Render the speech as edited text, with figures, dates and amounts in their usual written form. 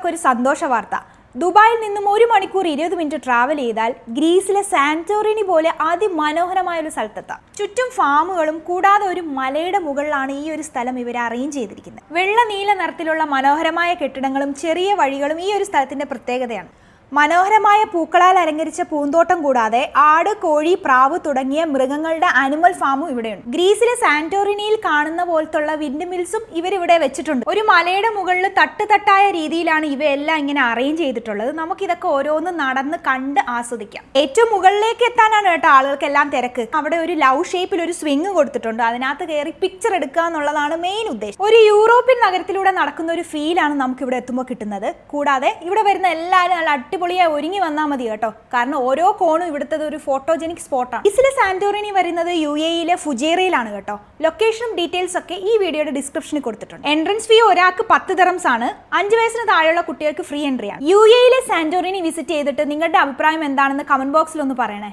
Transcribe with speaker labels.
Speaker 1: ഉള്ളവർക്കൊക്കെ ഒരു സന്തോഷ വാർത്ത. ദുബായിൽ നിന്നും 1 മണിക്കൂർ 20 മിനിറ്റ് ട്രാവൽ ചെയ്താൽ ഗ്രീസിലെ സാന്റോറിനി പോലെ അതിമനോഹരമായ ഒരു സ്ഥലത്തെത്താം. ചുറ്റും ഫാമുകളും കൂടാതെ ഒരു മലയുടെ മുകളിലാണ് ഈ ഒരു സ്ഥലം ഇവർ അറേഞ്ച് ചെയ്തിരിക്കുന്നത്. വെള്ള നീല നിറത്തിലുള്ള മനോഹരമായ കെട്ടിടങ്ങളും ചെറിയ വഴികളും ഈ ഒരു സ്ഥലത്തിന്റെ പ്രത്യേകതയാണ്. മനോഹരമായ പൂക്കളാൽ അലങ്കരിച്ച പൂന്തോട്ടം കൂടാതെ ആട്, കോഴി, പ്രാവ് തുടങ്ങിയ മൃഗങ്ങളുടെ ആനിമൽ ഫാമും ഇവിടെയുണ്ട്. ഗ്രീസിലെ സാന്റോറിനിയിൽ കാണുന്ന പോലത്തുള്ള വിൻഡ് മിൽസും ഇവരിവിടെ വെച്ചിട്ടുണ്ട്. ഒരു മലയുടെ മുകളിൽ തട്ടായ രീതിയിലാണ് ഇവയെല്ലാം ഇങ്ങനെ അറേഞ്ച് ചെയ്തിട്ടുള്ളത്. നമുക്കിതൊക്കെ ഓരോന്ന് നടന്ന് കണ്ട് ആസ്വദിക്കാം. ഏറ്റവും മുകളിലേക്ക് എത്താനാണ് കേട്ടോ ആളുകൾക്കെല്ലാം തിരക്ക്. അവിടെ ഒരു ലവ് ഷേപ്പിൽ ഒരു സ്വിങ് കൊടുത്തിട്ടുണ്ട്. അതിനകത്ത് കയറി പിക്ചർ എടുക്കുക എന്നുള്ളതാണ് മെയിൻ ഉദ്ദേശം. ഒരു യൂറോപ്യൻ നഗരത്തിലൂടെ നടക്കുന്ന ഒരു ഫീലാണ് നമുക്ക് ഇവിടെ എത്തുമ്പോൾ കിട്ടുന്നത്. കൂടാതെ ഇവിടെ വരുന്ന എല്ലാവരും നല്ല അടിപൊളിയായി ഒരുങ്ങി വന്നാൽ മതി കേട്ടോ. കാരണം ഓരോ കോണും ഇവിടുത്തെ ഒരു ഫോട്ടോജനിക് സ്പോട്ടാണ്. ഗ്രീസിലെ സാന്റോറിനി വരുന്നത് UAE-യിലെ ഫുജേറയിലാണ് കേട്ടോ. ലൊക്കേഷനും ഡീറ്റെയിൽസ് ഒക്കെ ഈ വീഡിയോയുടെ ഡിസ്ക്രിപ്ഷനിൽ കൊടുത്തിട്ടുണ്ട്. എൻട്രൻസ് ഫീ ഒരാൾക്ക് 10 ദിർഹംസ് ആണ്. 5 വയസ്സിന് താഴെയുള്ള കുട്ടികൾക്ക് ഫ്രീ എൻട്രി ആണ്. UAE-യിലെ സാന്റോറിനി വിസിറ്റ് ചെയ്തിട്ട് നിങ്ങളുടെ അഭിപ്രായം എന്താണെന്ന് കമന്റ് ബോക്സിൽ ഒന്ന് പറയണേ.